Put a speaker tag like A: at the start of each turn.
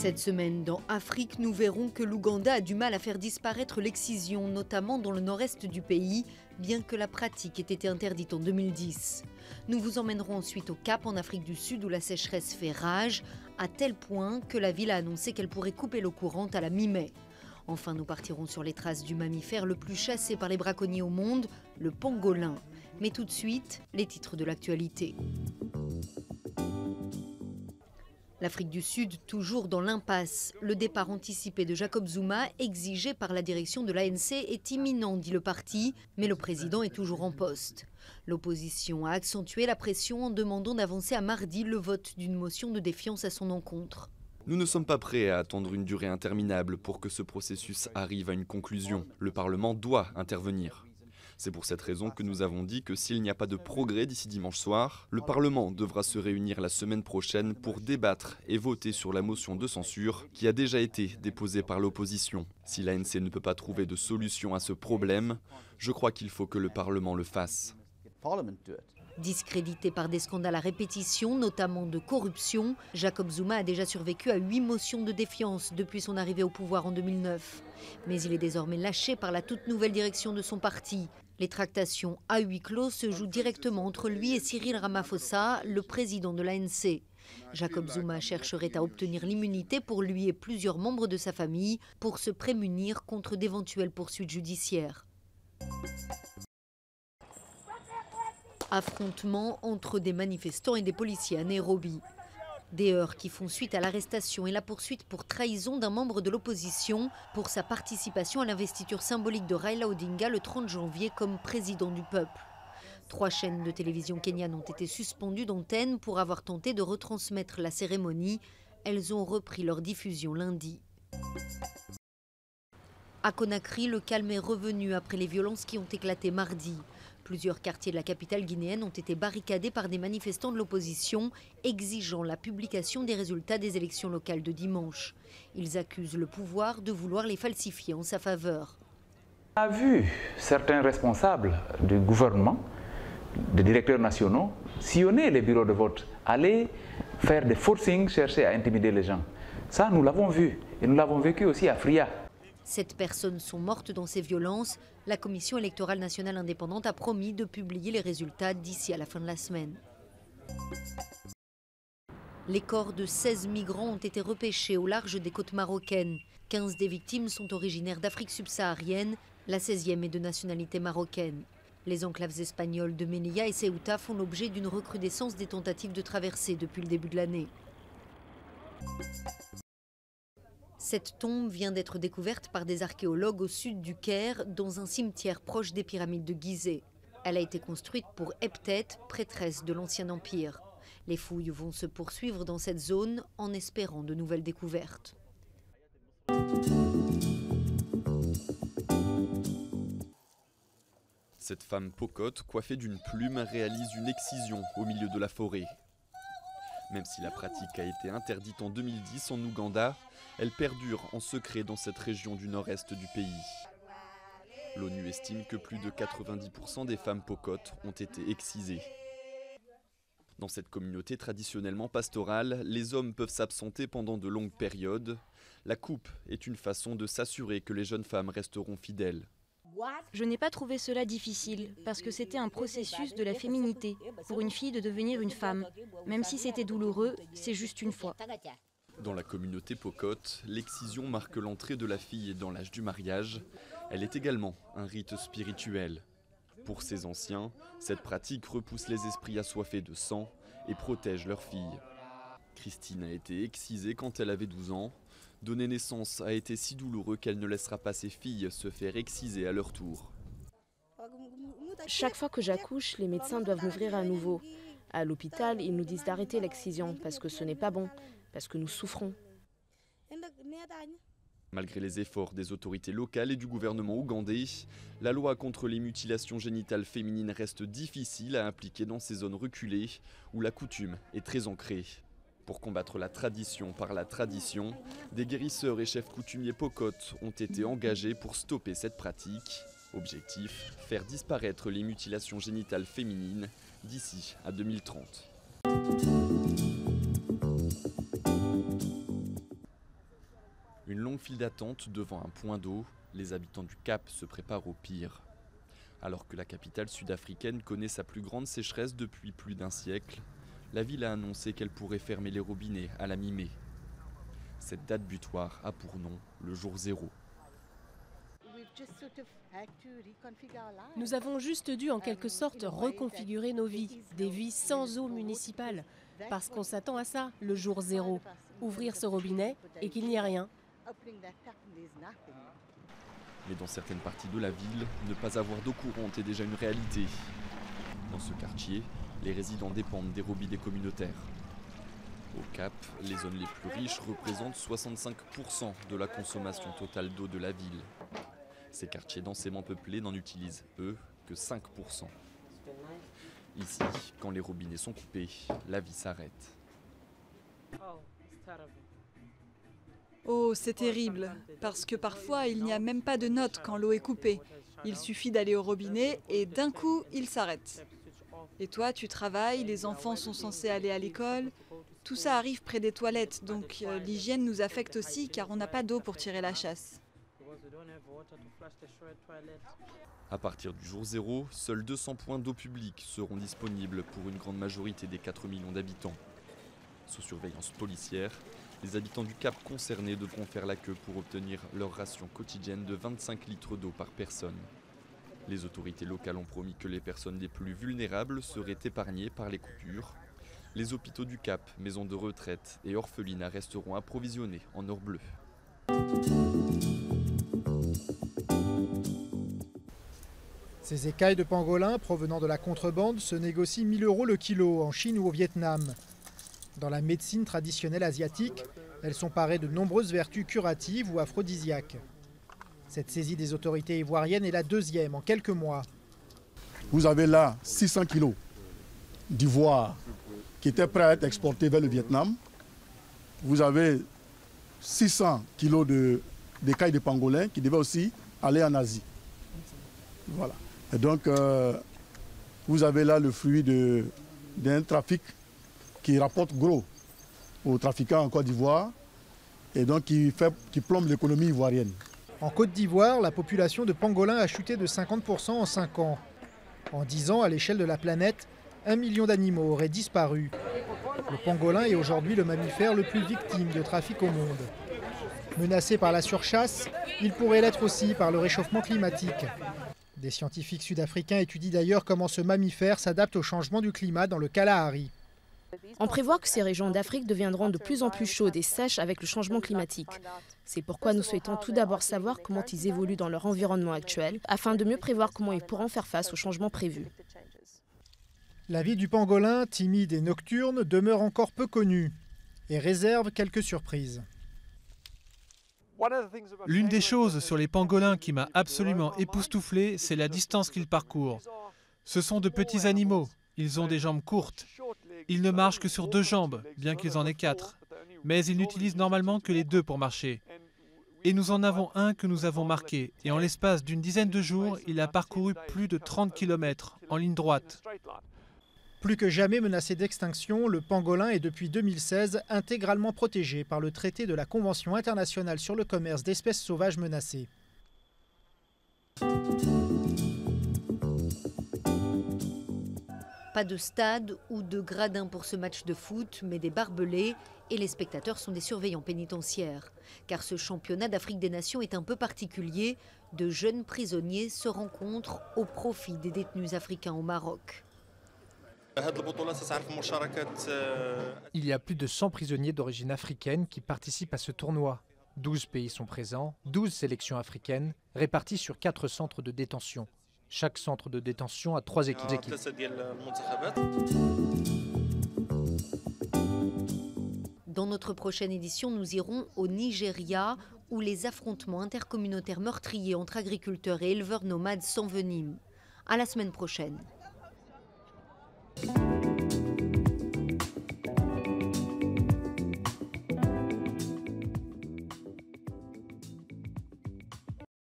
A: Cette semaine, dans Afrique, nous verrons que l'Ouganda a du mal à faire disparaître l'excision, notamment dans le nord-est du pays, bien que la pratique ait été interdite en 2010. Nous vous emmènerons ensuite au Cap, en Afrique du Sud, où la sécheresse fait rage, à tel point que la ville a annoncé qu'elle pourrait couper l'eau courante à la mi-mai. Enfin, nous partirons sur les traces du mammifère le plus chassé par les braconniers au monde, le pangolin. Mais tout de suite, les titres de l'actualité. L'Afrique du Sud, toujours dans l'impasse. Le départ anticipé de Jacob Zuma, exigé par la direction de l'ANC, est imminent, dit le parti, mais le président est toujours en poste. L'opposition a accentué la pression en demandant d'avancer à mardi le vote d'une motion de défiance à son encontre.
B: Nous ne sommes pas prêts à attendre une durée interminable pour que ce processus arrive à une conclusion. Le Parlement doit intervenir. C'est pour cette raison que nous avons dit que s'il n'y a pas de progrès d'ici dimanche soir, le Parlement devra se réunir la semaine prochaine pour débattre et voter sur la motion de censure qui a déjà été déposée par l'opposition. Si l'ANC ne peut pas trouver de solution à ce problème, je crois qu'il faut que le Parlement le fasse.
A: Discrédité par des scandales à répétition, notamment de corruption, Jacob Zuma a déjà survécu à 8 motions de défiance depuis son arrivée au pouvoir en 2009. Mais il est désormais lâché par la toute nouvelle direction de son parti. Les tractations à huis clos se jouent directement entre lui et Cyril Ramaphosa, le président de l'ANC. Jacob Zuma chercherait à obtenir l'immunité pour lui et plusieurs membres de sa famille pour se prémunir contre d'éventuelles poursuites judiciaires. Affrontement entre des manifestants et des policiers à Nairobi. Des heurts qui font suite à l'arrestation et la poursuite pour trahison d'un membre de l'opposition pour sa participation à l'investiture symbolique de Raila Odinga le 30 janvier comme président du peuple. 3 chaînes de télévision kenyanes ont été suspendues d'antenne pour avoir tenté de retransmettre la cérémonie. Elles ont repris leur diffusion lundi. À Conakry, le calme est revenu après les violences qui ont éclaté mardi. Plusieurs quartiers de la capitale guinéenne ont été barricadés par des manifestants de l'opposition exigeant la publication des résultats des élections locales de dimanche. Ils accusent le pouvoir de vouloir les falsifier en sa faveur.
C: On a vu certains responsables du gouvernement, des directeurs nationaux, sillonner les bureaux de vote, aller faire des forcings, chercher à intimider les gens. Ça, nous l'avons vu et nous l'avons vécu aussi à Fria.
A: 7 personnes sont mortes dans ces violences. La Commission électorale nationale indépendante a promis de publier les résultats d'ici à la fin de la semaine. Les corps de 16 migrants ont été repêchés au large des côtes marocaines. 15 des victimes sont originaires d'Afrique subsaharienne. La 16e est de nationalité marocaine. Les enclaves espagnoles de Melilla et Ceuta font l'objet d'une recrudescence des tentatives de traversée depuis le début de l'année. Cette tombe vient d'être découverte par des archéologues au sud du Caire, dans un cimetière proche des pyramides de Gizeh. Elle a été construite pour Hebtet, prêtresse de l'Ancien Empire. Les fouilles vont se poursuivre dans cette zone en espérant de nouvelles découvertes.
B: Cette femme pocotte, coiffée d'une plume, réalise une excision au milieu de la forêt. Même si la pratique a été interdite en 2010 en Ouganda, elle perdure en secret dans cette région du nord-est du pays. L'ONU estime que plus de 90% des femmes pocottes ont été excisées. Dans cette communauté traditionnellement pastorale, les hommes peuvent s'absenter pendant de longues périodes. La coupe est une façon de s'assurer que les jeunes femmes resteront fidèles.
D: Je n'ai pas trouvé cela difficile, parce que c'était un processus de la féminité, pour une fille de devenir une femme. Même si c'était douloureux, c'est juste une fois.
B: Dans la communauté pocotte, l'excision marque l'entrée de la fille dans l'âge du mariage. Elle est également un rite spirituel. Pour ces anciens, cette pratique repousse les esprits assoiffés de sang et protège leurs filles. Christine a été excisée quand elle avait 12 ans. Donner naissance a été si douloureux qu'elle ne laissera pas ses filles se faire exciser à leur tour.
E: Chaque fois que j'accouche, les médecins doivent m'ouvrir à nouveau. À l'hôpital, ils nous disent d'arrêter l'excision parce que ce n'est pas bon, parce que nous souffrons.
B: Malgré les efforts des autorités locales et du gouvernement ougandais, la loi contre les mutilations génitales féminines reste difficile à appliquer dans ces zones reculées où la coutume est très ancrée. Pour combattre la tradition par la tradition, des guérisseurs et chefs coutumiers pocottes ont été engagés pour stopper cette pratique. Objectif, faire disparaître les mutilations génitales féminines d'ici à 2030. Une longue file d'attente devant un point d'eau, les habitants du Cap se préparent au pire. Alors que la capitale sud-africaine connaît sa plus grande sécheresse depuis plus d'un siècle, la ville a annoncé qu'elle pourrait fermer les robinets à la mi-mai. Cette date butoir a pour nom le jour zéro.
F: Nous avons juste dû en quelque sorte reconfigurer nos vies, des vies sans eau municipale, parce qu'on s'attend à ça, le jour zéro. Ouvrir ce robinet et qu'il n'y ait rien.
B: Mais dans certaines parties de la ville, ne pas avoir d'eau courante est déjà une réalité. Dans ce quartier, les résidents dépendent des robinets communautaires. Au Cap, les zones les plus riches représentent 65% de la consommation totale d'eau de la ville. Ces quartiers densément peuplés n'en utilisent, eux, que 5%. Ici, quand les robinets sont coupés, la vie s'arrête.
G: Oh, c'est terrible, parce que parfois il n'y a même pas de note quand l'eau est coupée. Il suffit d'aller au robinet et d'un coup, il s'arrête. Et toi, tu travailles, les enfants sont censés aller à l'école. Tout ça arrive près des toilettes, donc l'hygiène nous affecte aussi car on n'a pas d'eau pour tirer la chasse.
B: À partir du jour zéro, seuls 200 points d'eau publique seront disponibles pour une grande majorité des 4 millions d'habitants. Sous surveillance policière, les habitants du Cap concernés devront faire la queue pour obtenir leur ration quotidienne de 25 litres d'eau par personne. Les autorités locales ont promis que les personnes les plus vulnérables seraient épargnées par les coupures. Les hôpitaux du Cap, maisons de retraite et orphelinats resteront approvisionnés en or bleu.
H: Ces écailles de pangolin provenant de la contrebande se négocient 1 000 € le kilo en Chine ou au Vietnam. Dans la médecine traditionnelle asiatique, elles sont parées de nombreuses vertus curatives ou aphrodisiaques. Cette saisie des autorités ivoiriennes est la deuxième en quelques mois.
I: Vous avez là 600 kilos d'ivoire qui étaient prêts à être exportés vers le Vietnam. Vous avez 600 kilos d'écailles de pangolin qui devaient aussi aller en Asie. Voilà. Et donc, vous avez là le fruit d'un trafic qui rapporte gros aux trafiquants en Côte d'Ivoire et donc qui plombe l'économie ivoirienne.
H: En Côte d'Ivoire, la population de pangolins a chuté de 50% en 5 ans. En 10 ans, à l'échelle de la planète, 1 million d'animaux auraient disparu. Le pangolin est aujourd'hui le mammifère le plus victime de trafic au monde. Menacé par la surchasse, il pourrait l'être aussi par le réchauffement climatique. Des scientifiques sud-africains étudient d'ailleurs comment ce mammifère s'adapte au changement du climat dans le Kalahari.
E: On prévoit que ces régions d'Afrique deviendront de plus en plus chaudes et sèches avec le changement climatique. C'est pourquoi nous souhaitons tout d'abord savoir comment ils évoluent dans leur environnement actuel, afin de mieux prévoir comment ils pourront faire face aux changements prévus.
H: La vie du pangolin, timide et nocturne, demeure encore peu connue et réserve quelques surprises.
J: L'une des choses sur les pangolins qui m'a absolument époustouflé, c'est la distance qu'ils parcourent. Ce sont de petits animaux, ils ont des jambes courtes. Ils ne marchent que sur 2 jambes, bien qu'ils en aient 4. Mais ils n'utilisent normalement que les 2 pour marcher. Et nous en avons un que nous avons marqué. Et en l'espace d'une dizaine de jours, il a parcouru plus de 30 km en ligne droite.
H: Plus que jamais menacé d'extinction, le pangolin est depuis 2016 intégralement protégé par le traité de la Convention internationale sur le commerce d'espèces sauvages menacées.
A: Pas de stade ou de gradin pour ce match de foot, mais des barbelés et les spectateurs sont des surveillants pénitentiaires. Car ce championnat d'Afrique des Nations est un peu particulier. De jeunes prisonniers se rencontrent au profit des détenus africains au Maroc.
K: Il y a plus de 100 prisonniers d'origine africaine qui participent à ce tournoi. 12 pays sont présents, 12 sélections africaines, réparties sur 4 centres de détention. Chaque centre de détention a 3 équipes.
A: Dans notre prochaine édition, nous irons au Nigeria, où les affrontements intercommunautaires meurtriers entre agriculteurs et éleveurs nomades s'enveniment. À la semaine prochaine.